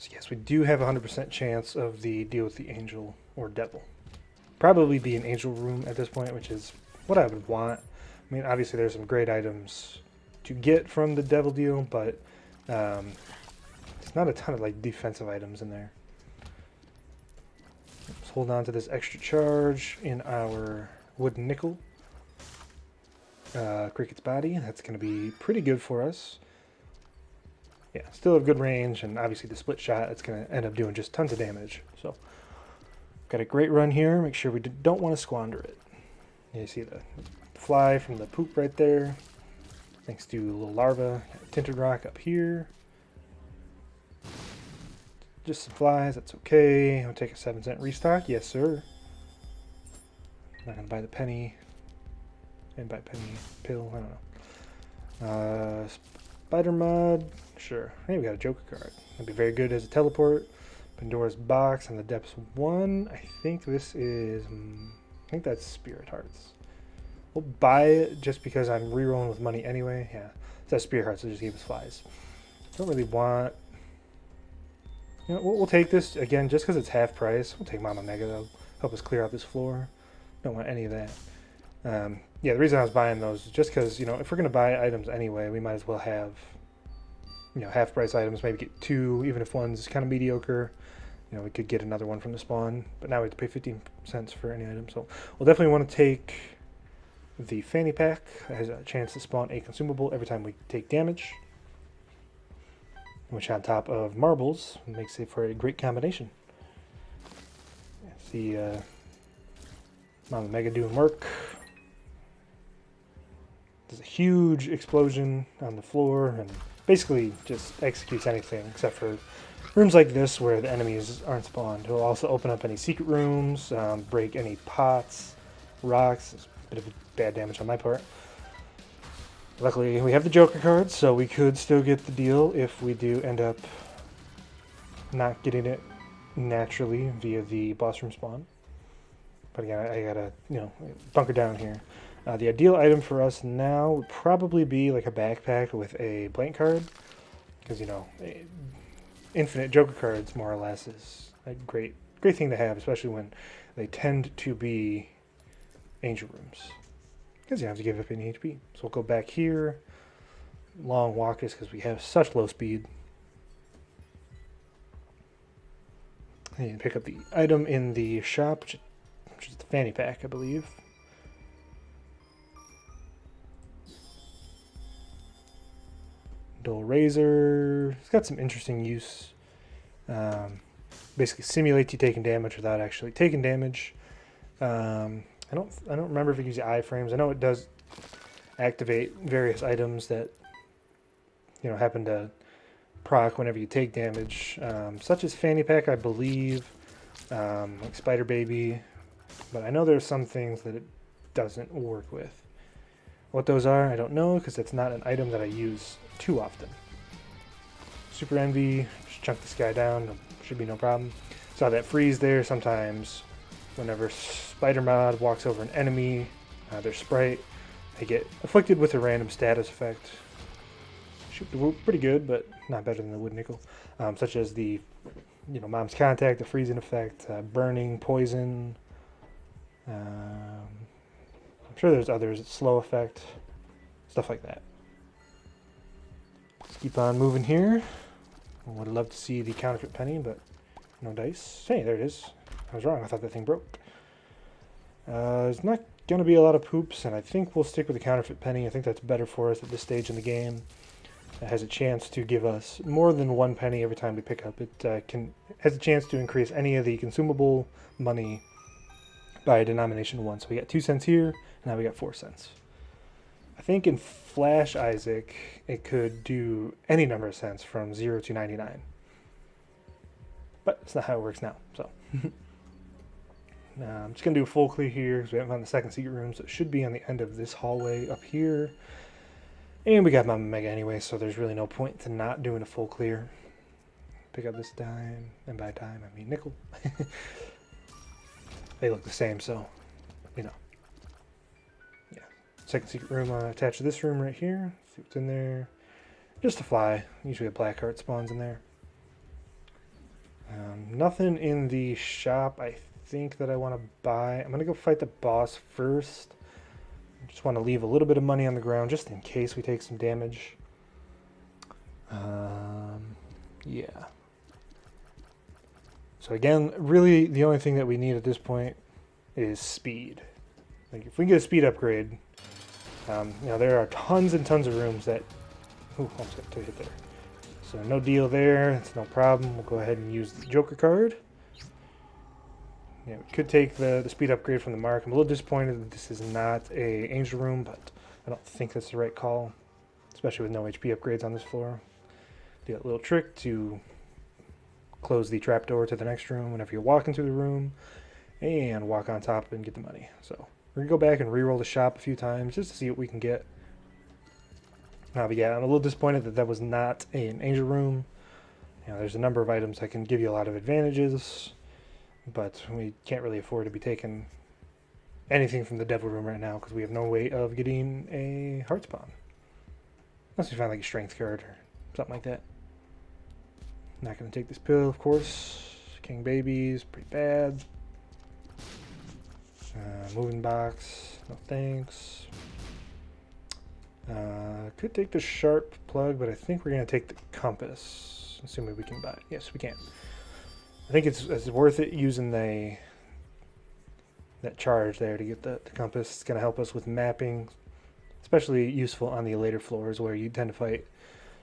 So yes, we do have a 100% chance of the deal with the angel or devil. Probably be an angel room at this point, which is what I would want. I mean, obviously there's some great items to get from the devil deal, but it's not a ton of like defensive items in there. Let's hold on to this extra charge in our wooden nickel. Cricket's body, that's going to be pretty good for us. Yeah, still have good range, and obviously the split shot, it's going to end up doing just tons of damage. So, got a great run here. Make sure we don't want to squander it. You see the fly from the poop right there. Thanks to a little larva. Tinted rock up here. Just some flies, that's okay. I'll take a 7-cent restock. Yes, sir. Not going to buy the penny. And buy penny pill, I don't know. Spider mod. Sure. Hey, we got a Joker card. That'd be very good as a teleport. Pandora's Box and the Depths 1. I think this is... I think that's Spirit Hearts. We'll buy it just because I'm rerolling with money anyway. Yeah. That's Spirit Hearts, so just gave us flies. Don't really want... You know, we'll take this, again, just because it's half price. We'll take Mama Mega, though. Help us clear out this floor. Don't want any of that. Yeah, the reason I was buying those is just because, you know, if we're going to buy items anyway, we might as well have... You know, half price items, maybe get 2, even if one's kind of mediocre. You know, we could get another one from the spawn, but now we have to pay 15 cents for any item. So we'll definitely want to take the fanny pack. It has a chance to spawn a consumable every time we take damage, which on top of marbles makes it for a great combination. See, Mama Mega doing work. There's a huge explosion on the floor and basically just executes anything except for rooms like this where the enemies aren't spawned. It'll also open up any secret rooms, break any pots, rocks. It's a bit of bad damage on my part. Luckily, we have the Joker cards, so we could still get the deal if we do end up not getting it naturally via the boss room spawn. But again, I gotta, bunker down here. The ideal item for us now would probably be like a backpack with a blank card, because infinite Joker cards more or less is a great thing to have, especially when they tend to be angel rooms, because you don't have to give up any HP. So we'll go back here. Long walk is because we have such low speed. And pick up the item in the shop, which is the fanny pack, I believe. Dull razor. It's got some interesting use. Basically simulates you taking damage without actually taking damage. I don't remember if it gives you iframes. I know it does activate various items that happen to proc whenever you take damage, such as fanny pack, I believe, like spider baby. But I know there's some things that it doesn't work with. What those are, I don't know, because it's not an item that I use too often. Super Envy, just chunk this guy down, should be no problem. Saw that freeze there. Sometimes whenever Spider Mod walks over an enemy, their sprite, they get afflicted with a random status effect. Shoot the whoop pretty good, but not better than the wood nickel. Such as the, Mom's Contact, the freezing effect, burning, poison. I'm sure there's others, slow effect, stuff like that. Let's keep on moving here. Would love to see the counterfeit penny, but no dice. Hey, there it is. I was wrong. I thought that thing broke. There's not going to be a lot of poops, and I think we'll stick with the counterfeit penny. I think that's better for us at this stage in the game. It has a chance to give us more than one penny every time we pick up. It has a chance to increase any of the consumable money by a denomination 1. So we got 2 cents here, and now we got 4 cents. I think in Flash Isaac, it could do any number of cents from 0 to 99. But it's not how it works now, so. I'm just going to do a full clear here, because we haven't found the second secret room, so it should be on the end of this hallway up here. And we got Mama Mega anyway, so there's really no point to not doing a full clear. Pick up this dime, and by dime I mean nickel. They look the same, so, Yeah. Second secret room attached to this room right here. See what's in there. Just a fly. Usually a black heart spawns in there. Nothing in the shop, I think, that I want to buy. I'm going to go fight the boss first. I just want to leave a little bit of money on the ground just in case we take some damage. Yeah. So again, really the only thing that we need at this point is speed. Like if we can get a speed upgrade, there are tons and tons of rooms that... Ooh, almost got to hit there. So no deal there. It's no problem. We'll go ahead and use the Joker card. Yeah, we could take the speed upgrade from the mark. I'm a little disappointed that this is not a angel room, but I don't think that's the right call, especially with no HP upgrades on this floor. Do that little trick to close the trapdoor to the next room whenever you walk into the room, and walk on top and get the money. So we're gonna go back and re-roll the shop a few times just to see what we can get. But yeah, I'm a little disappointed that that was not an angel room. There's a number of items that can give you a lot of advantages, but we can't really afford to be taking anything from the devil room right now because we have no way of getting a heart spawn. Unless we find like a strength card or something like that. Not going to take this pill, of course. King babies, pretty bad. Moving box, no thanks. Could take the sharp plug, but I think we're going to take the compass, assuming we can buy it. Yes, we can. I think it's worth it using that charge there to get the compass. It's going to help us with mapping, especially useful on the later floors where you tend to fight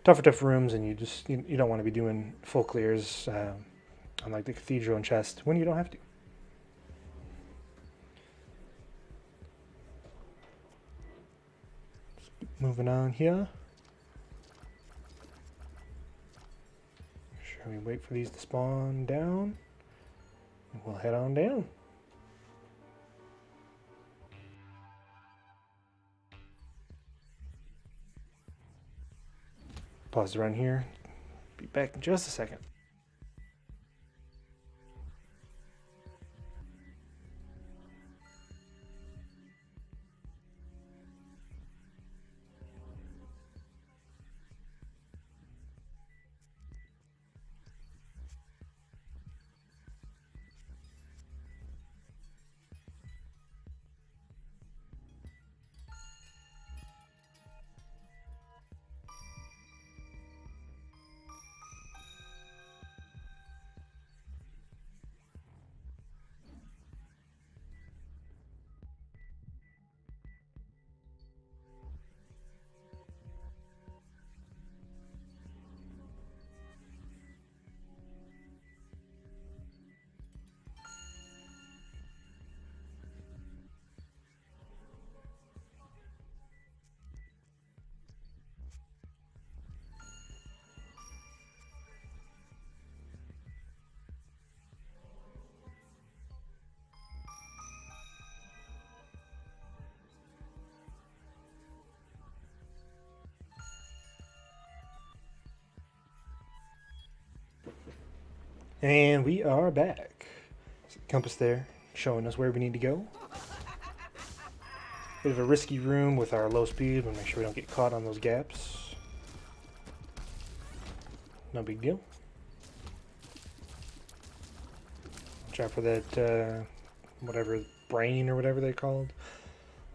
tougher rooms, and you don't want to be doing full clears on like the cathedral and chest when you don't have to. Moving on here. Make sure we wait for these to spawn down. And we'll head on down. Pause the run here. Be back in just a second. And we are back. So the compass there, showing us where we need to go. Bit of a risky room with our low speed. We'll make sure we don't get caught on those gaps. No big deal. Watch out for that, whatever, brain or whatever they're called.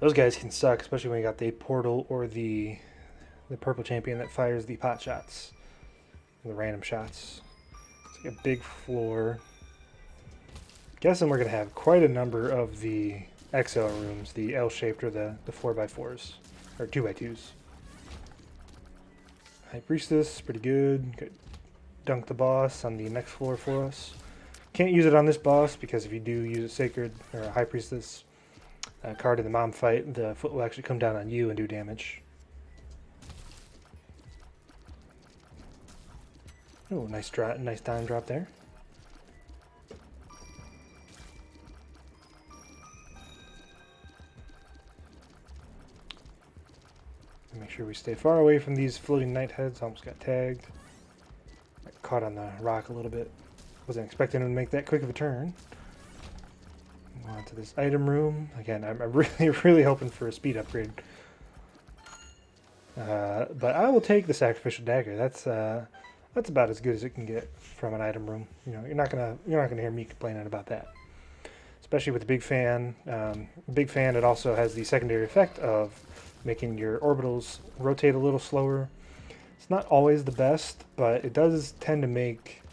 Those guys can suck, especially when you got the portal or the purple champion that fires the pot shots. The random shots. It's like a big floor. Guessing we're going to have quite a number of the XL rooms, the L-shaped or the 4x4s, or 2x2s. High Priestess, pretty good. Could dunk the boss on the next floor for us. Can't use it on this boss because if you do use a Sacred or a High Priestess card in the mom fight, the foot will actually come down on you and do damage. Oh, nice time drop there. Make sure we stay far away from these floating knight heads. Almost got tagged. Got caught on the rock a little bit. Wasn't expecting him to make that quick of a turn. Go on to this item room. Again, I'm really hoping for a speed upgrade. But I will take the sacrificial dagger. That's about as good as it can get from an item room. You know, you're not gonna hear me complaining about that. Especially with the big fan. Big fan. It also has the secondary effect of making your orbitals rotate a little slower. It's not always the best, but it does tend to make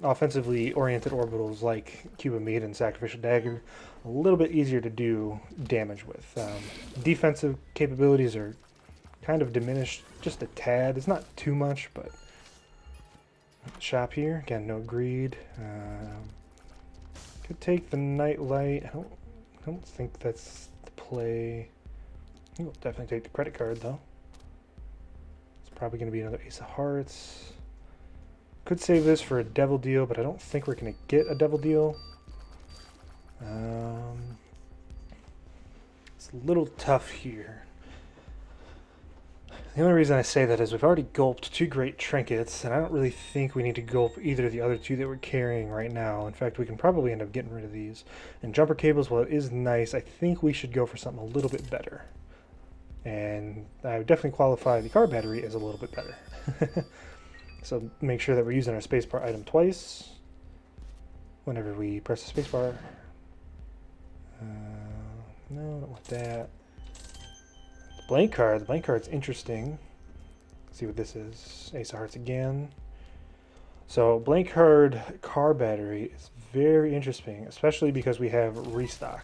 offensively oriented orbitals like Cube of Meat and Sacrificial Dagger a little bit easier to do damage with. Defensive capabilities are kind of diminished just a tad. It's not too much, but shop here. Again, no greed. Could take the Nightlight. I don't think that's the play. We'll definitely take the credit card, though. It's probably going to be another Ace of Hearts. Could save this for a Devil Deal, but I don't think we're going to get a Devil Deal. It's a little tough here. The only reason I say that is we've already gulped 2 great trinkets, and I don't really think we need to gulp either of the other 2 that we're carrying right now. In fact, we can probably end up getting rid of these. And jumper cables, while it is nice, I think we should go for something a little bit better. And I would definitely qualify the car battery as a little bit better. So make sure that we're using our spacebar item twice whenever we press the spacebar. No, I don't want that. The blank card's interesting. Let's see what this is. Ace of Hearts again. So blank card car battery is very interesting, especially because we have restock.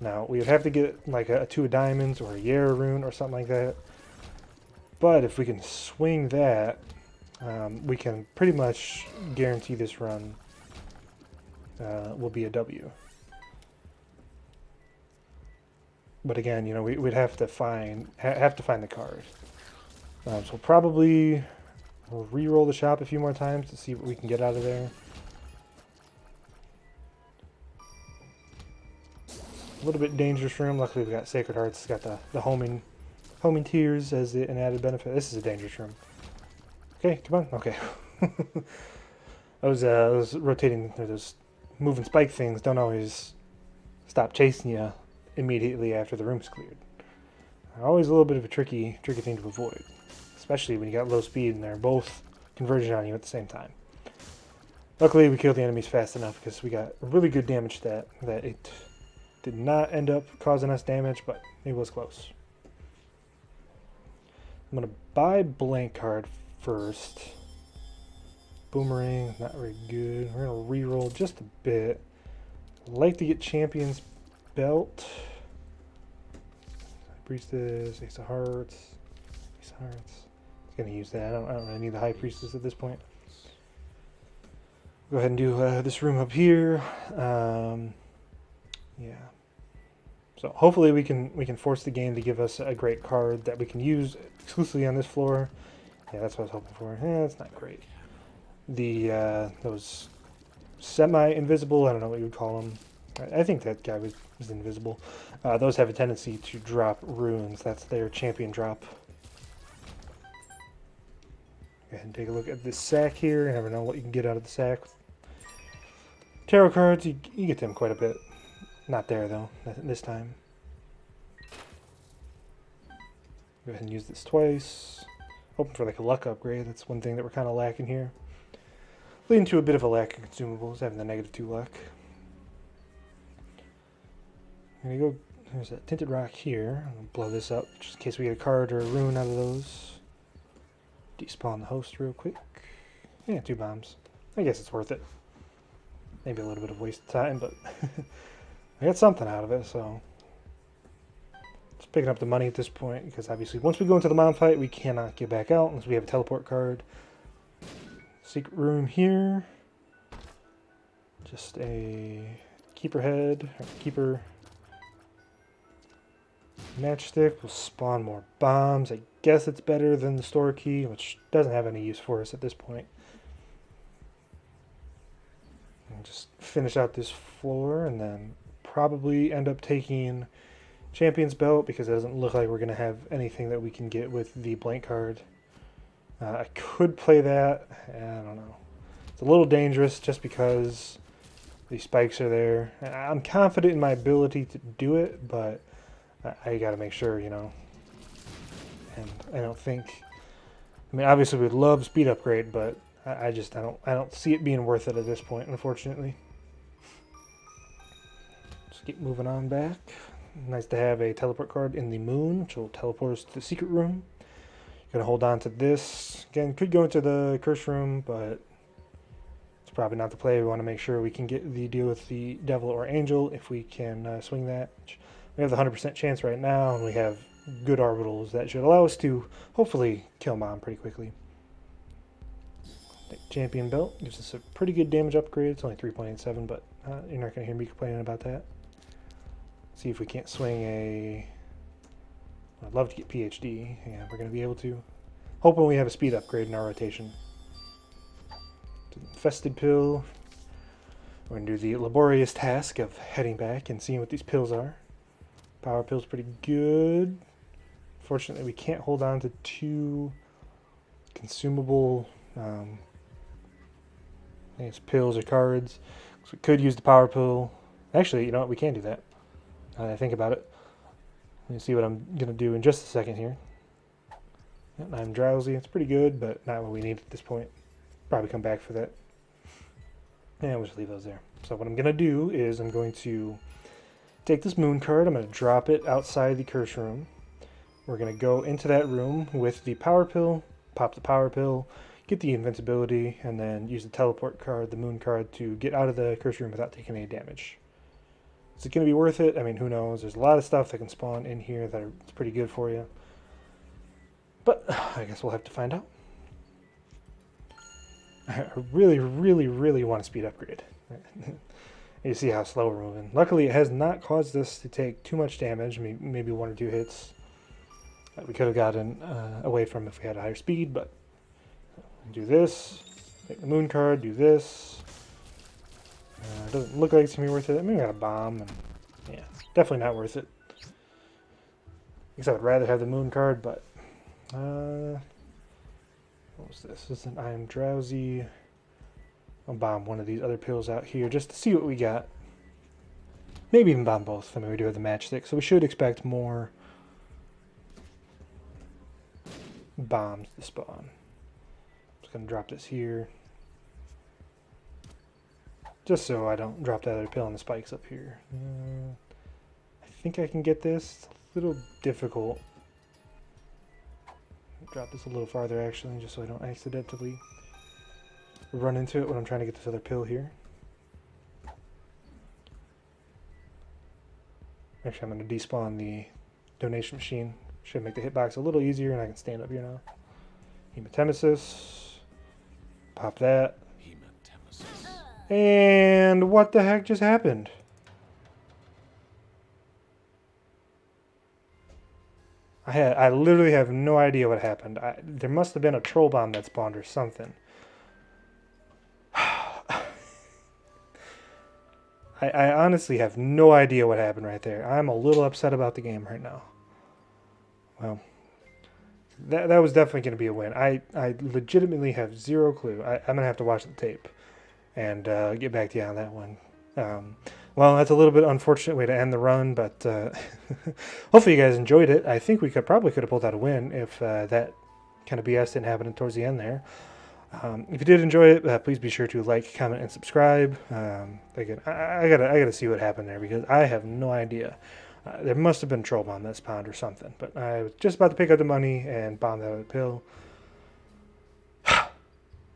Now, we would have to get like a 2 of diamonds or a Yara rune or something like that. But if we can swing that, we can pretty much guarantee this run will be a W. But again, we'd have to find the card. So probably we'll re-roll the shop a few more times to see what we can get out of there. A little bit dangerous room. Luckily we got Sacred Hearts. It's got the homing tears as an added benefit. This is a dangerous room. Okay, come on. Okay. I was rotating. Those moving spike things don't always stop chasing you immediately after the room's cleared. Always a little bit of a tricky thing to avoid, especially when you got low speed and they're both converging on you at the same time. Luckily, we killed the enemies fast enough because we got a really good damage stat that it did not end up causing us damage, but it was close. I'm going to buy blank card first. Boomerang, not very good. We're going to reroll just a bit. I'd like to get Champion's Belt. Priestess, Ace of Hearts. Ace of Hearts. I was going to use that. I don't really need the High Priestess at this point. Go ahead and do this room up here. Yeah. So hopefully we can force the game to give us a great card that we can use exclusively on this floor. Yeah, that's what I was hoping for. That's not great. Those semi-invisible, I don't know what you would call them. I think that guy was invisible. Those have a tendency to drop runes. That's their champion drop. Go ahead and take a look at this sack here. You never know what you can get out of the sack. Tarot cards, you get them quite a bit. Not there though, this time. Go ahead and use this twice. Hoping for like a luck upgrade. That's one thing that we're kind of lacking here. Leading to a bit of a lack of consumables, having the -2 luck. I'm gonna go. There's a tinted rock here. I'm gonna blow this up just in case we get a card or a rune out of those. Despawn the host real quick. Yeah, 2 bombs. I guess it's worth it. Maybe a little bit of waste of time, but I got something out of it, so just picking up the money at this point, because obviously once we go into the mound fight, we cannot get back out unless we have a teleport card. Secret room here. Just a keeper head, or keeper matchstick will spawn more bombs. I guess it's better than the store key, which doesn't have any use for us at this point. And just finish out this floor and then probably end up taking Champion's Belt because it doesn't look like we're going to have anything that we can get with the blank card. I could play that. I don't know. It's a little dangerous just because these spikes are there. I'm confident in my ability to do it, but I got to make sure, And I don't think. I mean, obviously we'd love speed upgrade, but I don't see it being worth it at this point, unfortunately. Just keep moving on back. Nice to have a teleport card in the moon, which will teleport us to the secret room. Gonna hold on to this. Again, could go into the curse room, but it's probably not the play. We want to make sure we can get the deal with the devil or angel if we can swing that. We have the 100% chance right now, and we have good orbitals that should allow us to hopefully kill Mom pretty quickly. Champion Belt gives us a pretty good damage upgrade. It's only 3.87, but you're not going to hear me complaining about that. See if we can't swing a... I'd love to get PhD. Yeah, we're going to be able to. Hoping we have a speed upgrade in our rotation. Infested pill. We're going to do the laborious task of heading back and seeing what these pills are. Power pill's pretty good. Fortunately, we can't hold on to 2 consumable I think it's pills or cards. So we could use the power pill. Actually, you know what? We can do that. Now that I think about it. Let me see what I'm going to do in just a second here. Yep, I'm drowsy. It's pretty good, but not what we need at this point. Probably come back for that. And we'll just leave those there. So what I'm going to do is I'm going to take this moon card. I'm going to drop it outside the curse room. We're going to go into that room with the power pill, pop the power pill, get the invincibility, and then use the teleport card, the moon card, to get out of the curse room without taking any damage. Is it going to be worth it? I mean, who knows? There's a lot of stuff that can spawn in here that are pretty good for you. But I guess we'll have to find out. I really, really, really want a speed upgrade. You see how slow we're moving. Luckily, it has not caused us to take too much damage. Maybe 1 or 2 hits that we could have gotten away from if we had a higher speed, but do this. Take the moon card, do this. It doesn't look like it's going to be worth it. I mean, we got a bomb, and yeah, definitely not worth it. I guess I would rather have the moon card, but what was this? This is an I am drowsy. I'll bomb one of these other pills out here just to see what we got. Maybe even bomb both. I mean, we do have the matchstick, so we should expect more bombs to spawn. Just gonna drop this here, just so I don't drop that other pill on the spikes up here. I think I can get this. It's a little difficult. Drop this a little farther, actually, just so I don't accidentally run into it when I'm trying to get this other pill here. Actually, I'm going to despawn the donation machine. Should make the hitbox a little easier, and I can stand up here now. Hematemesis. Pop that. And what the heck just happened? I literally have no idea what happened. There must have been a troll bomb that spawned or something. I honestly have no idea what happened right there. I'm a little upset about the game right now. Well, that was definitely going to be a win. I legitimately have zero clue. I'm going to have to watch the tape and get back to you on that one. Well, that's a little bit unfortunate way to end the run, but hopefully you guys enjoyed it. I think we probably could have pulled out a win if that kind of BS didn't happen towards the end there. If you did enjoy it, please be sure to like, comment, and subscribe. Again, I gotta see what happened there because I have no idea. There must have been a troll bomb that spawned or something, but I was just about to pick up the money and bomb that other pill.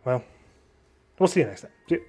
Well, we'll see you next time. See ya.